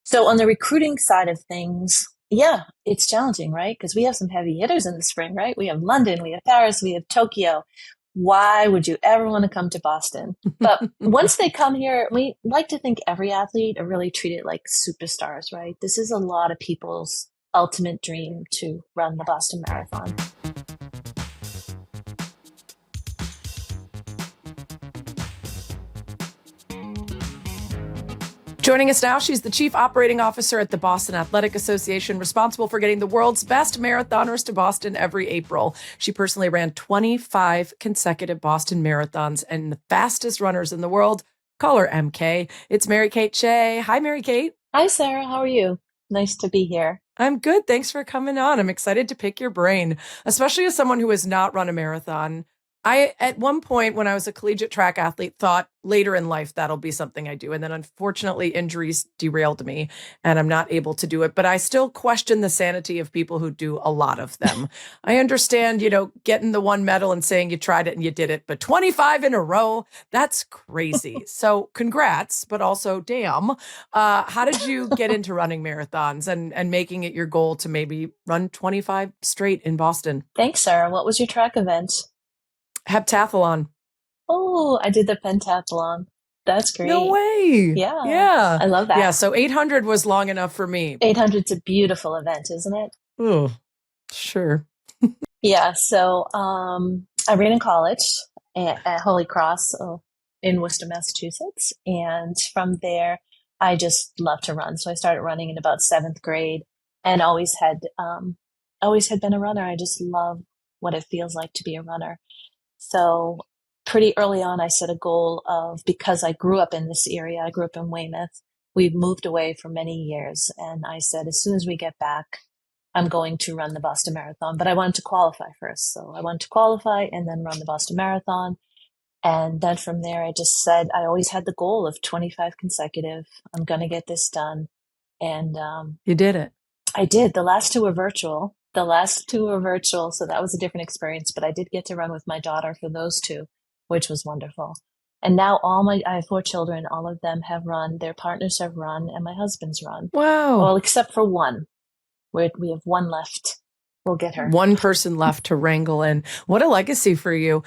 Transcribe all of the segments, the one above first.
So on the recruiting side of things, yeah, it's challenging, right? Because we have some heavy hitters in the spring, right? We have London, we have Paris, we have Tokyo. Why would you ever want to come to Boston? But once they come here, we like to think every athlete are really treated like superstars, right? This is a lot of people's ultimate dream to run the Boston Marathon. Joining us now, she's the Chief Operating Officer at the Boston Athletic Association, responsible for getting the world's best marathoners to Boston every April. She personally ran 25 consecutive Boston marathons and the fastest runners in the world. Call her MK. It's Mary Kate Shea. Hi, Mary Kate. Hi, Sarah. How are you? Nice to be here. I'm good. Thanks for coming on. I'm excited to pick your brain, especially as someone who has not run a marathon. I, at one point when I was a collegiate track athlete, thought later in life that'll be something I do. And then unfortunately, injuries derailed me and I'm not able to do it. But I still question the sanity of people who do a lot of them. I understand, getting the one medal and saying you tried it and you did it, but 25 in a row, that's crazy. So congrats, but also damn. How did you get into running marathons and making it your goal to maybe run 25 straight in Boston? Thanks, Sarah. What was your track event? Heptathlon. Oh, I did the pentathlon. That's great. No way. Yeah. Yeah. I love that. Yeah. So 800 was long enough for me. 800's a beautiful event, isn't it? Oh, sure. Yeah. So I ran in college at Holy Cross in Worcester, Massachusetts. And from there, I just love to run. So I started running in about seventh grade and always had been a runner. I just love what it feels like to be a runner. So pretty early on, I set a goal of, because I grew up in this area, I grew up in Weymouth. We've moved away for many years. And I said, as soon as we get back, I'm going to run the Boston Marathon. But I wanted to qualify first. So I wanted to qualify and then run the Boston Marathon. And then from there, I just said, I always had the goal of 25 consecutive. I'm going to get this done. And you did it. I did. The last two were virtual. So that was a different experience, but I did get to run with my daughter for those two, which was wonderful. And now I have four children, all of them have run, their partners have run, and my husband's run. Wow. Well, except for one. We have one left. We'll get her. One person left to wrangle in. What a legacy for you.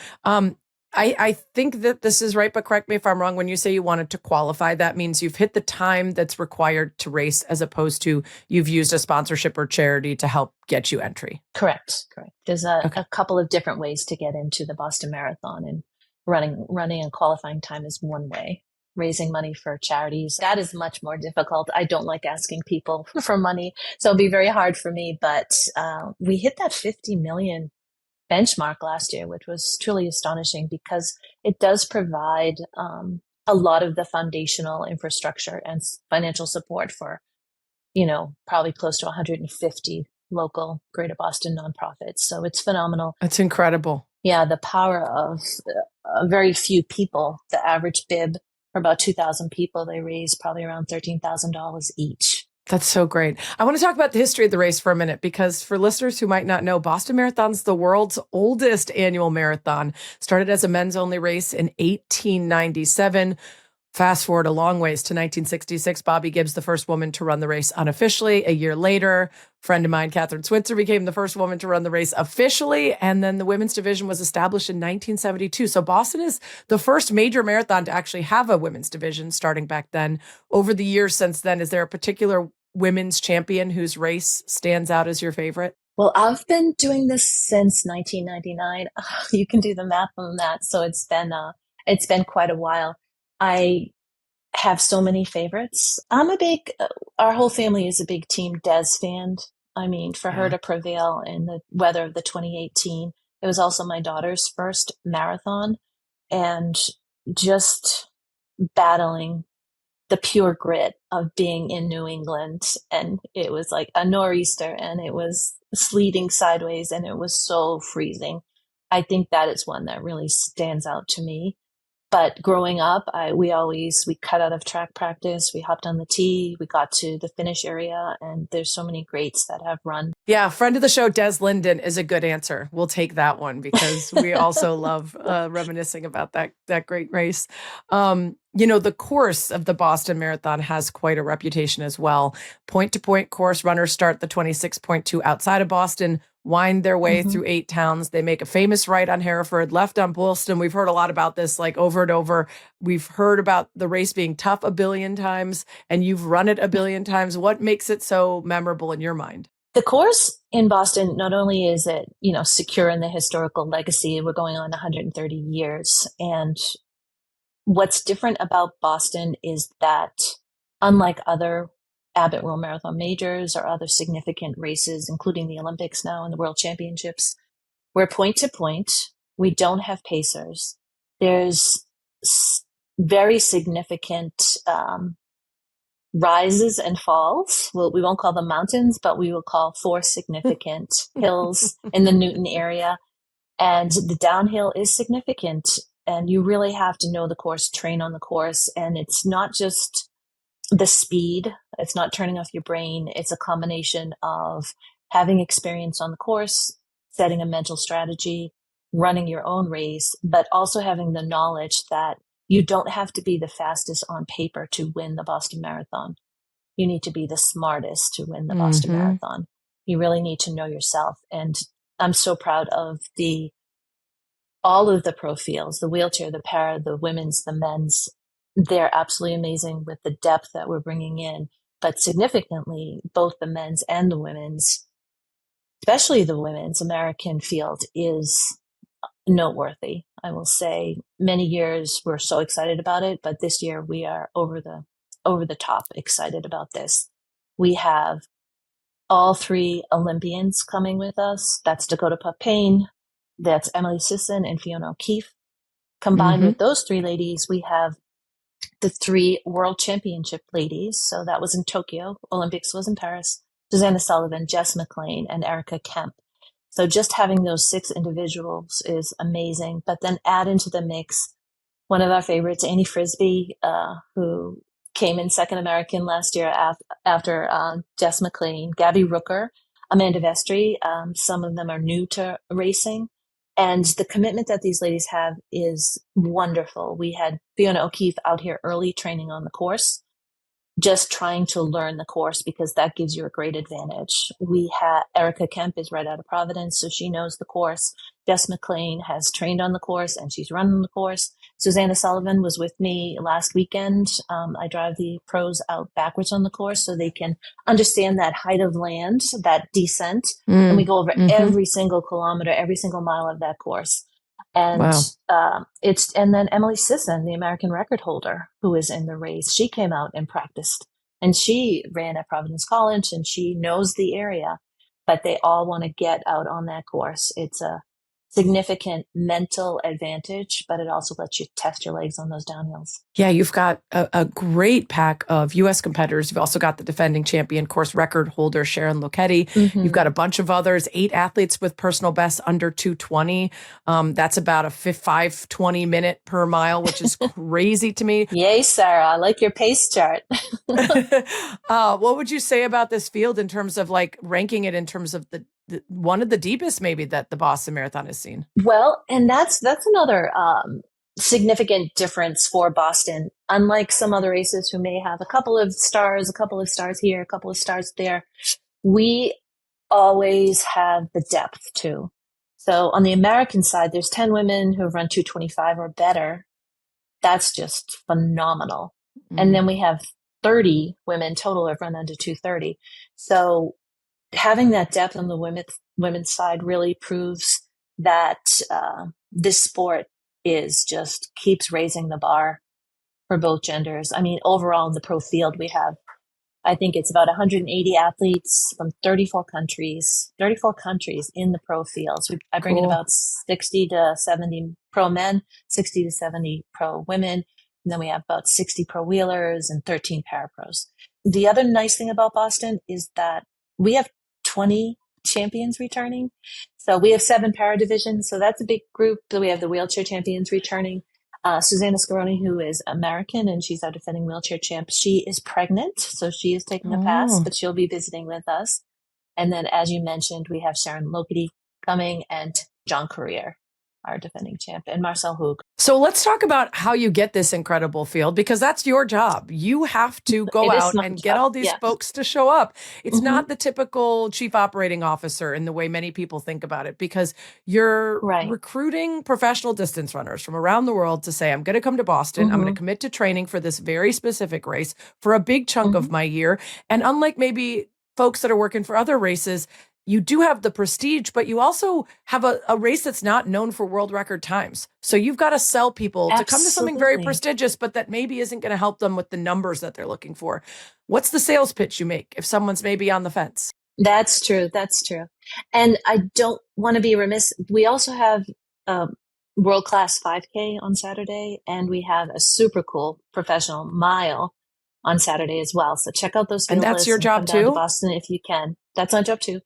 I think that this is right, but correct me if I'm wrong. When you say you wanted to qualify, that means you've hit the time that's required to race as opposed to you've used a sponsorship or charity to help get you entry. Correct. There's a couple of different ways to get into the Boston Marathon, and running and qualifying time is one way. Raising money for charities, that is much more difficult. I don't like asking people for money, so it'll be very hard for me. But we hit that 50 million benchmark last year, which was truly astonishing because it does provide a lot of the foundational infrastructure and financial support for, probably close to 150 local Greater Boston nonprofits. So it's phenomenal. That's incredible. Yeah, the power of very few people. The average bib for about 2,000 people, they raise probably around $13,000 each. That's so great. I want to talk about the history of the race for a minute, because for listeners who might not know, Boston Marathon's the world's oldest annual marathon. Started as a men's only race in 1897. Fast forward a long ways to 1966, Bobby Gibbs, the first woman to run the race unofficially. A year later, a friend of mine, Catherine Switzer, became the first woman to run the race officially. And then the women's division was established in 1972. So Boston is the first major marathon to actually have a women's division starting back then. Over the years since then, is there a particular women's champion whose race stands out as your favorite? Well, I've been doing this since 1999. You can do the math on that. So it's been quite a while. I have so many favorites. Our whole family is a big Team Des fan. I mean, for her to prevail in the weather of the 2018, it was also my daughter's first marathon, and just battling the pure grit of being in New England. And it was like a nor'easter and it was sleeting sideways and it was so freezing. I think that is one that really stands out to me. But growing up, we cut out of track practice. We hopped on the tee. We got to the finish area, and there's so many greats that have run. Yeah, friend of the show, Des Linden, is a good answer. We'll take that one because we also love reminiscing about that great race. The course of the Boston Marathon has quite a reputation as well. Point to point course, runners start the 26.2 outside of Boston, wind their way Mm-hmm. through 8 towns. They make a famous right on Hereford, left on Boylston. We've heard a lot about this like over and over. We've heard about the race being tough a billion times, and you've run it a billion times. What makes it so memorable in your mind? The course in Boston, not only is it, secure in the historical legacy, we're going on 130 years. And what's different about Boston is that, unlike other Abbott World Marathon majors or other significant races, including the Olympics now and the World Championships, we're point to point. We don't have pacers. There's very significant rises and falls. Well, we won't call them mountains, but we will call 4 significant hills in the Newton area. And the downhill is significant. And you really have to know the course, train on the course. And it's not just the speed, it's not turning off your brain. It's a combination of having experience on the course, setting a mental strategy, running your own race, but also having the knowledge that you don't have to be the fastest on paper to win the Boston Marathon. You need to be the smartest to win the Boston Marathon. You really need to know yourself. And I'm so proud of all of the pro fields, the wheelchair, the para, the women's, the men's. They're absolutely amazing with the depth that we're bringing in. But significantly, both the men's and the women's, especially the women's American field, is noteworthy. I will say many years we're so excited about it, but this year we are over the top excited about this. We have all 3 Olympians coming with us. That's Dakota Payne, that's Emily Sisson and Fiona O'Keefe. Combined with those 3 ladies, we have the 3 world championship ladies. So that was in Tokyo. Olympics was in Paris. Susanna Sullivan, Jess McLean, and Erica Kemp. So just having those 6 individuals is amazing. But then add into the mix one of our favorites, Annie Frisbee, who came in second American last year after Jess McLean, Gabby Rooker, Amanda Vestry. Some of them are new to racing. And the commitment that these ladies have is wonderful. We had Fiona O'Keefe out here early training on the course, just trying to learn the course because that gives you a great advantage. We had Erica Kemp is right out of Providence, so she knows the course. Jess McLean has trained on the course and she's run on the course. Susanna Sullivan was with me last weekend. I drive the pros out backwards on the course so they can understand that height of land, that descent. And we go over every single kilometer, every single mile of that course. And and then Emily Sisson, the American record holder who is in the race, she came out and practiced and she ran at Providence College and she knows the area, but they all want to get out on that course. It's a significant mental advantage, but it also lets you test your legs on those downhills. Yeah, you've got a great pack of U.S. competitors. You've also got the defending champion course record holder, Sharon Lokedi. You've got a bunch of others, 8 athletes with personal bests under 2:20. That's about a 5:20 minute per mile, which is crazy to me. Yay, Sarah. I like your pace chart. What would you say about this field in terms of like ranking it in terms of the one of the deepest maybe that the Boston Marathon has seen? Well, and that's another significant difference for Boston. Unlike some other races who may have a couple of stars here, a couple of stars there, we always have the depth too. So on the American side, there's 10 women who run 225 or better. That's just phenomenal. And then we have 30 women total have run under 230. So having that depth on the women's side really proves that this sport is just keeps raising the bar for both genders. I mean, overall in the pro field, we have, I think it's about 180 athletes from 34 countries in the pro fields. I bring in about 60 to 70 pro men, 60 to 70 pro women. And then we have about 60 pro wheelers and 13 parapros. The other nice thing about Boston is that we have 20 champions returning. So we have 7 para divisions. So that's a big group. So we have the wheelchair champions returning. Susanna Scaroni, who is American and she's our defending wheelchair champ, she is pregnant, so she is taking a pass, Oh. but she'll be visiting with us. And then, as you mentioned, we have Sharon Lokedy coming and John Courier, our defending champ, and Marcel Hoog. So let's talk about how you get this incredible field, because that's your job. You have to go It is out my and get job. all these Yeah. folks to show up. It's Hmm. not the typical chief operating officer in the way many people think about it, because you're Right. recruiting professional distance runners from around the world to say, I'm going to come to Boston. I'm going to Hmm. commit to training for this very specific race for a big chunk of Hmm. my year. And unlike maybe folks that are working for other races, you do have the prestige, but you also have a race that's not known for world record times. So you've got to sell people to come to something very Absolutely. prestigious, but that maybe isn't going to help them with the numbers that they're looking for. What's the sales pitch you make if someone's maybe on the fence? That's true. That's true. And I don't want to be remiss. We also have a world class 5K on Saturday, and we have a super cool professional mile on Saturday as well. So check out those And field that's lists your and come job down to too? Boston if you can. That's my job too.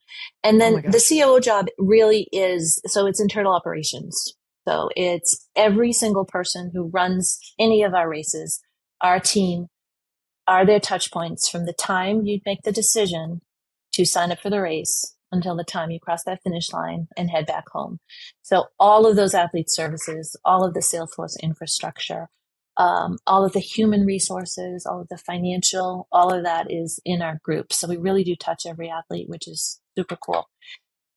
And Oh then my the gosh. COO job really is, so it's internal operations. So it's every single person who runs any of our races, our team, are there touch points from the time you make the decision to sign up for the race until the time you cross that finish line and head back home? So all of those athlete services, all of the Salesforce infrastructure, all of the human resources, all of the financial, all of that is in our group. So we really do touch every athlete, which is super cool.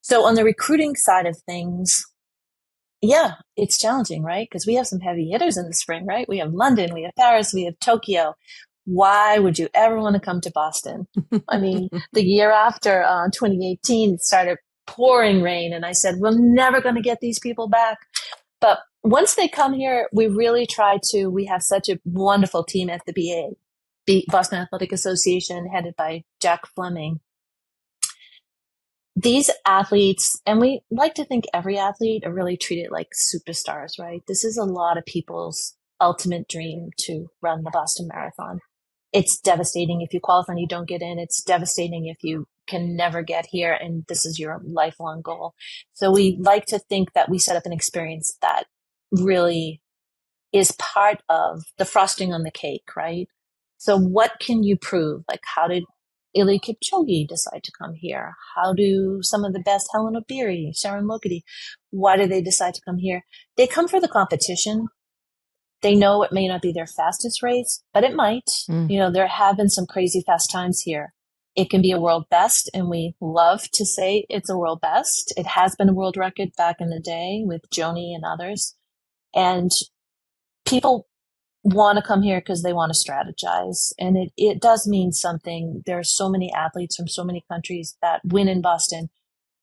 So on the recruiting side of things, yeah, it's challenging, right? Because we have some heavy hitters in the spring, right? We have London, we have Paris, we have Tokyo. Why would you ever want to come to Boston? I mean, the year after 2018, it started pouring rain, and I said, we're never going to get these people back. But once they come here, we really try to. We have such a wonderful team at the Boston Athletic Association, headed by Jack Fleming. These athletes, and we like to think every athlete are really treated like superstars, right? This is a lot of people's ultimate dream to run the Boston Marathon. It's devastating if you qualify and you don't get in. It's devastating if you can never get here and this is your lifelong goal. So we like to think that we set up an experience that really is part of the frosting on the cake, right? So what can you prove? Like, how did Eliud Kipchoge decide to come here? How do some of the best, Helen Obiri, Sharon Lokedy, why do they decide to come here? They come for the competition. They know it may not be their fastest race, but it might. Mm. You know, there have been some crazy fast times here. It can be a world best, and we love to say it's a world best. It has been a world record back in the day with Joni and others. And people want to come here because they want to strategize. And it does mean something. There are so many athletes from so many countries that win in Boston.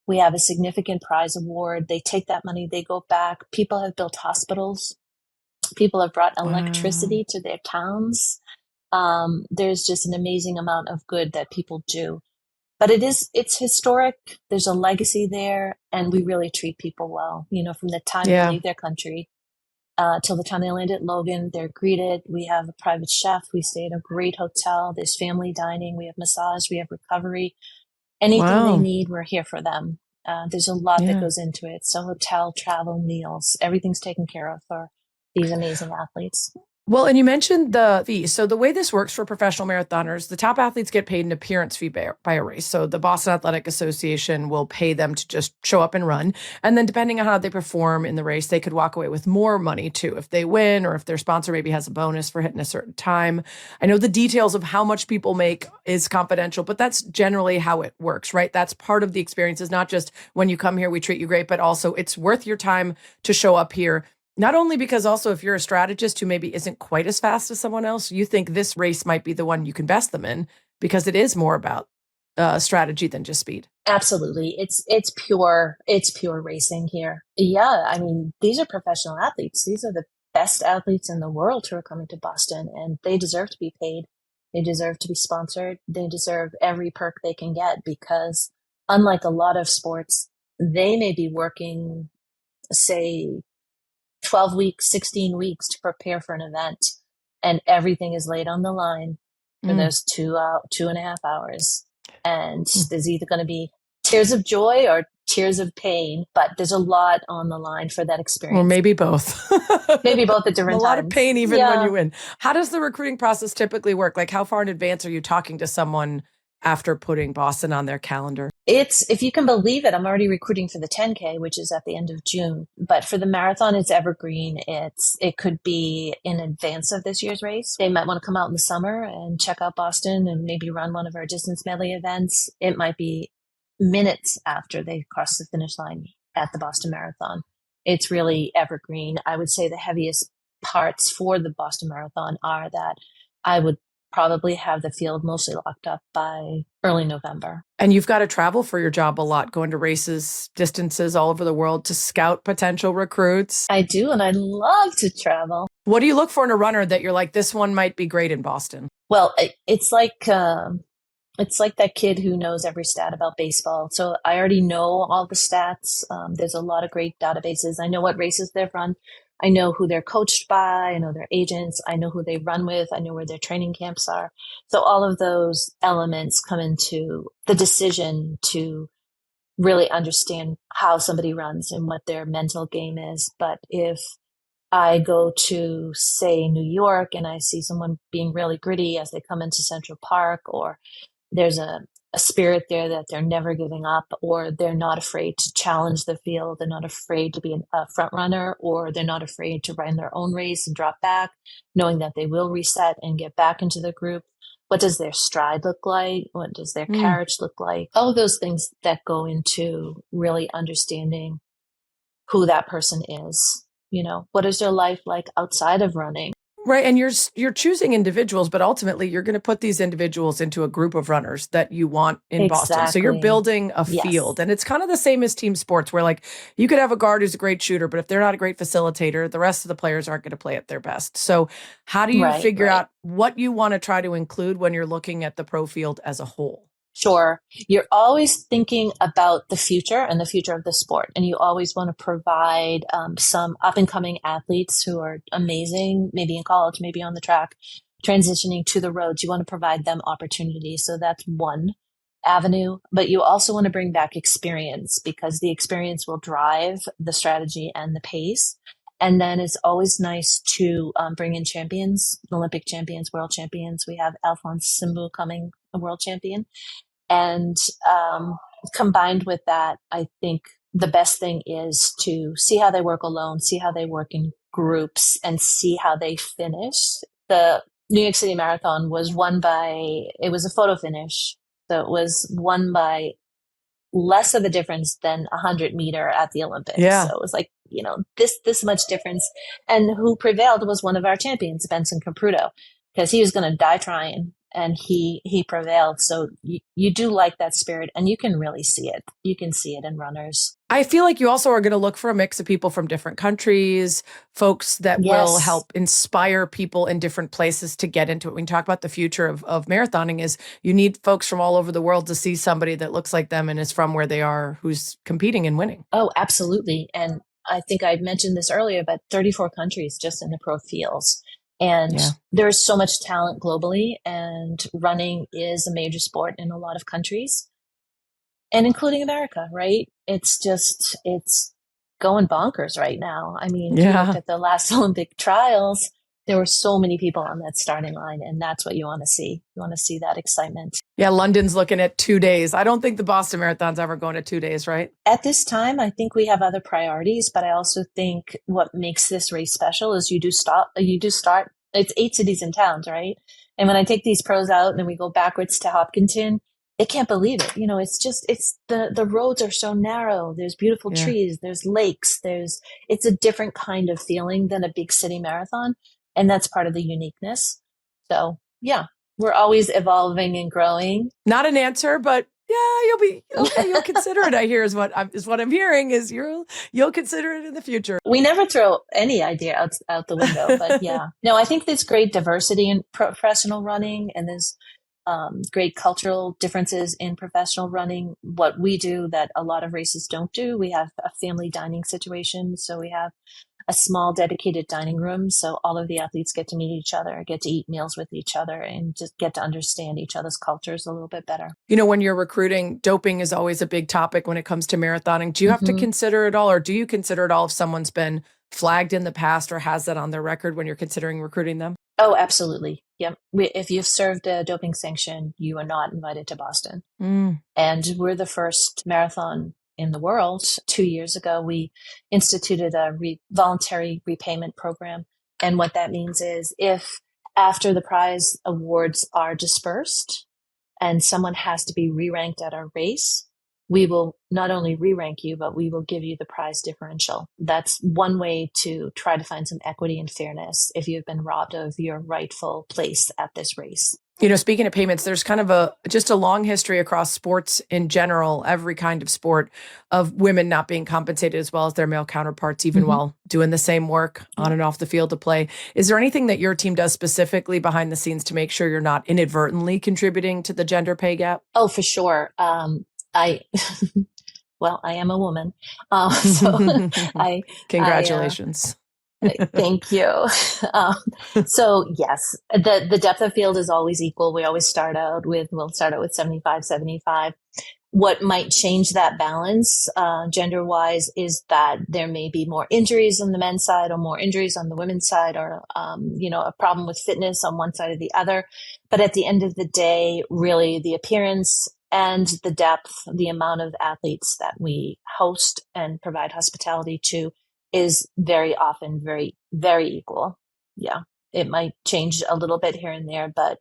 We have a significant prize award. They take that money, they go back. People have built hospitals. People have brought Wow. electricity to their towns. There's just an amazing amount of good that people do. But it's historic. There's a legacy there, and we really treat people well. You know, from the time they Yeah. leave their country till the time they land at Logan, they're greeted. We have a private chef. We stay at a great hotel. There's family dining. We have massage. We have recovery. Anything they Wow. need, we're here for them. There's a lot that Yeah. goes into it. So hotel, travel, meals, everything's taken care of for these amazing athletes. Well, and you mentioned the fee. So the way this works for professional marathoners, the top athletes get paid an appearance fee by a race. So the Boston Athletic Association will pay them to just show up and run. And then depending on how they perform in the race, they could walk away with more money too if they win, or if their sponsor maybe has a bonus for hitting a certain time. I know the details of how much people make is confidential, but that's generally how it works, right? That's part of the experience, is not just when you come here, we treat you great, but also it's worth your time to show up here. Not only because also if you're a strategist who maybe isn't quite as fast as someone else, you think this race might be the one you can best them in, because it is more about strategy than just speed. Absolutely. It's pure racing here. Yeah, I mean, these are professional athletes. These are the best athletes in the world who are coming to Boston, and they deserve to be paid. They deserve to be sponsored. They deserve every perk they can get because unlike a lot of sports, they may be working, say, 12 weeks, 16 weeks to prepare for an event, and everything is laid on the line for Mm. those 2.5 hours. And Mm. there's either going to be tears of joy or tears of pain, but there's a lot on the line for that Or experience. maybe both. Maybe both at A different lot of times. pain even when Yeah. you win. How does the recruiting process typically work? Like how far in advance are you talking to someone after putting Boston on their calendar? It's, if you can believe it, I'm already recruiting for the 10K, which is at the end of June. But for the marathon, it's evergreen. It could be in advance of this year's race. They might want to come out in the summer and check out Boston and maybe run one of our distance medley events. It might be minutes after they cross the finish line at the Boston Marathon. It's really evergreen. I would say the heaviest parts for the Boston Marathon are that I would probably have the field mostly locked up by early November. And you've got to travel for your job a lot, going to races, distances all over the world to scout potential recruits. I do, and I love to travel. What do you look for in a runner that you're like, this one might be great in Boston? Well, it's like that kid who knows every stat about baseball. So I already know all the stats. There's a lot of great databases. I know what races they've run. I know who they're coached by. I know their agents. I know who they run with. I know where their training camps are. So all of those elements come into the decision to really understand how somebody runs and what their mental game is. But if I go to, say, New York and I see someone being really gritty as they come into Central Park, or there's a spirit there that they're never giving up, or they're not afraid to challenge the field. They're not afraid to be a front runner, or they're not afraid to run their own race and drop back, knowing that they will reset and get back into the group. What does their stride look like? What does their carriage look like? All of those things that go into really understanding who that person is. You know, what is their life like outside of running? Right. And you're choosing individuals, but ultimately you're going to put these individuals into a group of runners that you want in Boston. So you're Exactly. building a Yes. field. And it's kind of the same as team sports where like you could have a guard who's a great shooter, but if they're not a great facilitator, the rest of the players aren't going to play at their best. So how do you figure out what you want to try to include when you're looking at the pro field as a whole? Sure. You're always thinking about the future and the future of the sport. And you always want to provide some up and coming athletes who are amazing, maybe in college, maybe on the track, transitioning to the roads. You want to provide them opportunities. So that's one avenue. But you also want to bring back experience, because the experience will drive the strategy and the pace. And then it's always nice to bring in champions, Olympic champions, world champions. We have Alphonse Simbu coming, a world champion. And combined with that, I think the best thing is to see how they work alone, see how they work in groups, and see how they finish. The New York City Marathon was won by, it was a photo finish. So it was won by less of a difference than 100-meter at the Olympics. Yeah. So it was like, you know, this much difference. And who prevailed was one of our champions, Benson Capruto, because he was going to die trying. And he prevailed. So you do like that spirit, and you can really see it. You can see it in runners. I feel like you also are going to look for a mix of people from different countries, folks that will help inspire people in different places to get into it. When you talk about the future of marathoning, is you need folks from all over the world to see somebody that looks like them and is from where they are, who's competing and winning. Oh, absolutely. And I think I mentioned this earlier, but 34 countries just in the pro fields. And there's so much talent globally, and running is a major sport in a lot of countries, and including America, right? It's going bonkers right now. I mean, if you look at the last Olympic trials, there were so many people on that starting line, and that's what you want to see. You want to see that excitement. Yeah, London's looking at 2 days. I don't think the Boston Marathon's ever going to 2 days, right? At this time, I think we have other priorities, but I also think what makes this race special is you do start, it's 8 cities and towns, right? And when I take these pros out and we go backwards to Hopkinton, they can't believe it. You know, it's the roads are so narrow. There's beautiful trees, there's lakes, it's a different kind of feeling than a big city marathon. And that's part of the uniqueness. So yeah, we're always evolving and growing. Not an answer, but yeah, you'll consider it. I hear is what I'm hearing is you'll consider it in the future. We never throw any idea out the window, but yeah, no, I think there's great diversity in professional running, and there's great cultural differences in professional running. What we do that a lot of races don't do, we have a family dining situation. So we have a small dedicated dining room. So all of the athletes get to meet each other, get to eat meals with each other, and just get to understand each other's cultures a little bit better. When you're recruiting, doping is always a big topic when it comes to marathoning. Do you have to Mm-hmm. consider it all, or do you consider it all if someone's been flagged in the past or has that on their record when you're considering recruiting them? Oh, absolutely. Yep. If you've served a doping sanction, you are not invited to Boston. Mm. And we're the first marathon in the world. 2 years ago, we instituted a voluntary repayment program. And what that means is if after the prize awards are dispersed and someone has to be re-ranked at our race, we will not only re-rank you, but we will give you the prize differential. That's one way to try to find some equity and fairness if you've been robbed of your rightful place at this race. Speaking of payments, there's kind of just a long history across sports in general, every kind of sport, of women not being compensated as well as their male counterparts, even while doing the same work on and off the field to play. Is there anything that your team does specifically behind the scenes to make sure you're not inadvertently contributing to the gender pay gap? Oh, for sure. I well, I am a woman, so Congratulations. Thank you. So yes, the depth of field is always equal. We'll start out with 75. What might change that balance, gender wise, is that there may be more injuries on the men's side or more injuries on the women's side, or, a problem with fitness on one side or the other. But at the end of the day, really the appearance and the depth, the amount of athletes that we host and provide hospitality to is very often very, very equal. Yeah. It might change a little bit here and there, but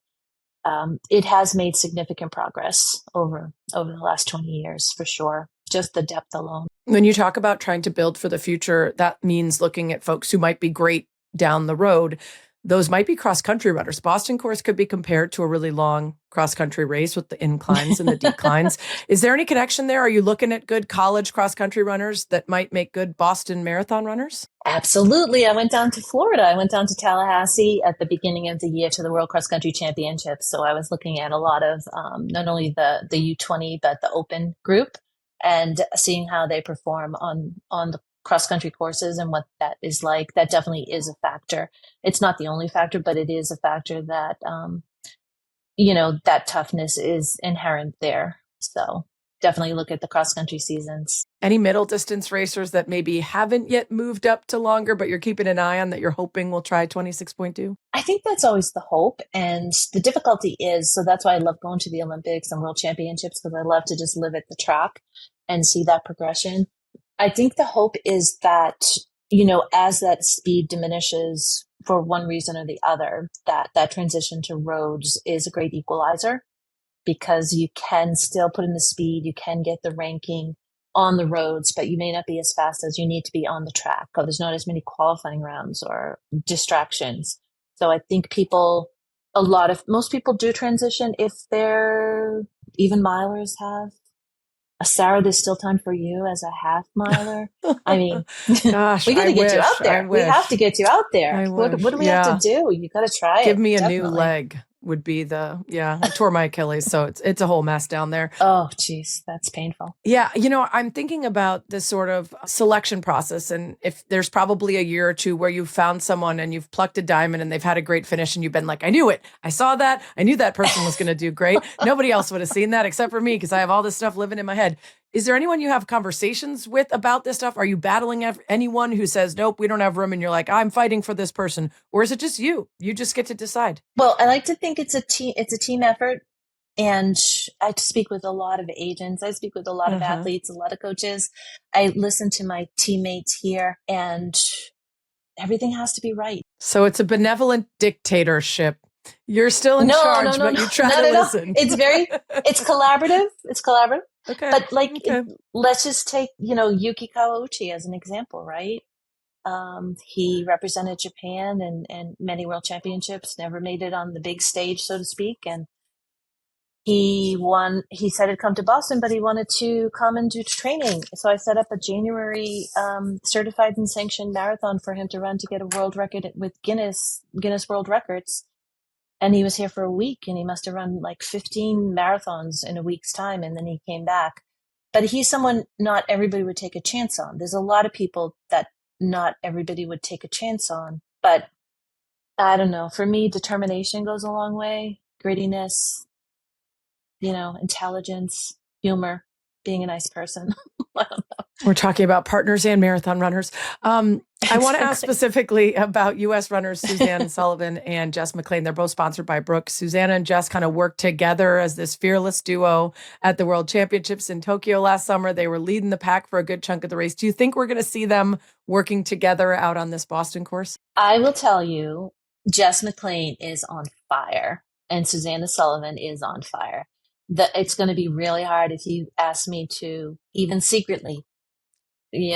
it has made significant progress over the last 20 years, for sure. Just the depth alone. When you talk about trying to build for the future, that means looking at folks who might be great down the road. Those might be cross-country runners. Boston course could be compared to a really long cross-country race with the inclines and the declines. Is there any connection there? Are you looking at good college cross-country runners that might make good Boston marathon runners? Absolutely. I went down to Florida. I went down to Tallahassee at the beginning of the year to the World Cross Country Championships. So I was looking at a lot of not only the U20, but the open group, and seeing how they perform on the cross-country courses and what that is like. That definitely is a factor. It's not the only factor, but it is a factor that, that toughness is inherent there. So definitely look at the cross-country seasons. Any middle distance racers that maybe haven't yet moved up to longer, but you're keeping an eye on that you're hoping will try 26.2? I think that's always the hope. And the difficulty is, so that's why I love going to the Olympics and World Championships, because I love to just live at the track and see that progression. I think the hope is that, as that speed diminishes for one reason or the other, that transition to roads is a great equalizer, because you can still put in the speed, you can get the ranking on the roads, but you may not be as fast as you need to be on the track, or there's not as many qualifying rounds or distractions. So I think most people do transition if they're even milers have. Sarah, there's still time for you as a half miler. I mean, gosh, we got to get you out there. We have to get you out there. What do we have to do? You got to try it. Give me a new leg would be I tore my Achilles, so it's a whole mess down there. Oh, geez, that's painful. Yeah, I'm thinking about this sort of selection process, and if there's probably a year or two where you've found someone and you've plucked a diamond and they've had a great finish and you've been like, I knew it. I saw that. I knew that person was going to do great. Nobody else would have seen that except for me, because I have all this stuff living in my head. Is there anyone you have conversations with about this stuff? Are you battling anyone who says, nope, we don't have room, and you're like, I'm fighting for this person? Or is it just you? You just get to decide? Well, I like to think it's a team effort. And I speak with a lot of agents. I speak with a lot of athletes, a lot of coaches. I listen to my teammates here, and everything has to be right. So it's a benevolent dictatorship. You're still in charge, but you try to listen. It's collaborative. It's collaborative. Okay. But let's just take, Yuki Kawauchi as an example, right? He represented Japan and many world championships, never made it on the big stage, so to speak. And he said he'd come to Boston, but he wanted to come and do training. So I set up a January certified and sanctioned marathon for him to run to get a world record with Guinness World Records. And he was here for a week, and he must have run like 15 marathons in a week's time. And then he came back. But he's someone not everybody would take a chance on. There's a lot of people that not everybody would take a chance on. But I don't know. For me, determination goes a long way. Grittiness, intelligence, humor, being a nice person. We're talking about partners and marathon runners. I want to ask Exactly. specifically about U.S. runners Suzanne Sullivan and Jess McLean. They're both sponsored by Brooke. Susanna and Jess kind of worked together as this fearless duo at the World Championships in Tokyo last summer. They were leading the pack for a good chunk of the race. Do you think we're going to see them working together out on this Boston course? I will tell you, Jess McLean is on fire and Susanna Sullivan is on fire. It's going to be really hard if you ask me to even secretly, do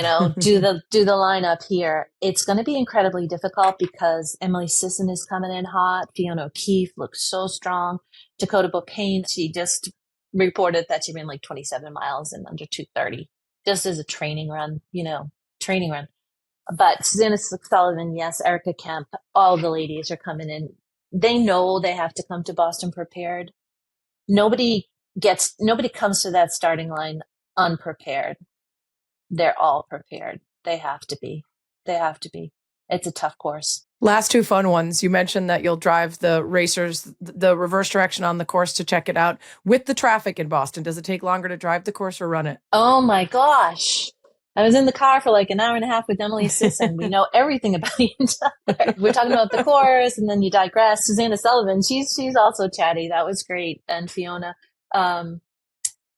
the lineup here. It's going to be incredibly difficult because Emily Sisson is coming in hot. Fiona O'Keefe looks so strong. Dakota Bopane, she just reported that she ran like 27 miles in under 2:30, just as a training run. But Susanna Sullivan, yes, Erica Kemp, all the ladies are coming in. They know they have to come to Boston prepared. Nobody comes to that starting line unprepared. They're all prepared. They have to be. It's a tough course. Last two fun ones. You mentioned that you'll drive the racers the reverse direction on the course to check it out. With the traffic in Boston, does it take longer to drive the course or run it? Oh my gosh. I was in the car for like an hour and a half with Emily Sisson. We know everything about each other. We're talking about the course and then you digress. Susanna Sullivan, she's also chatty. That was great. And Fiona,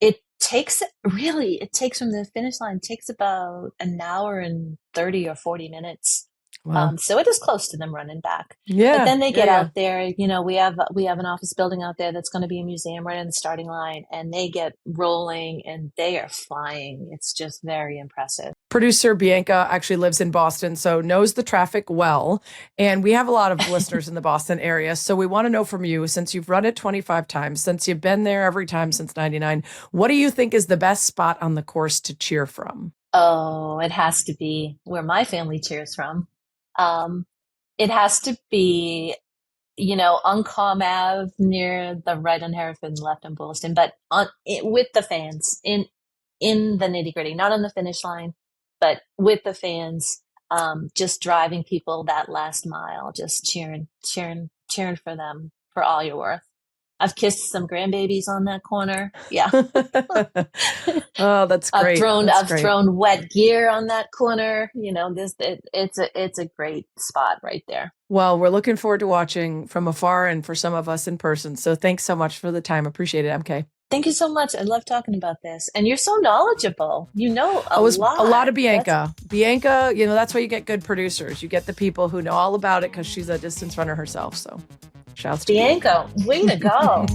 it takes from the finish line, takes about an hour and 30 or 40 minutes. Wow. So it is close to them running back. Yeah. But then they get out there, we have an office building out there that's going to be a museum right in the starting line, and they get rolling and they are flying. It's just very impressive. Producer Bianca actually lives in Boston, so knows the traffic well. And we have a lot of listeners in the Boston area. So we want to know from you, since you've run it 25 times, since you've been there every time since 99, what do you think is the best spot on the course to cheer from? Oh, it has to be where my family cheers from. It has to be, on Com Ave near the right on Hereford, left on Bulliston, but with the fans in the nitty gritty, not on the finish line, but with the fans, just driving people that last mile, just cheering for them for all you're worth. I've kissed some grandbabies on that corner. Yeah. Oh, that's great. I've thrown wet gear on that corner. It's a great spot right there. Well, we're looking forward to watching from afar and for some of us in person. So thanks so much for the time. Appreciate it, MK. Thank you so much. I love talking about this. And you're so knowledgeable. You know a lot. A lot of Bianca. Bianca, that's why you get good producers. You get the people who know all about it because she's a distance runner herself. So shouts to Bianca. Way to go.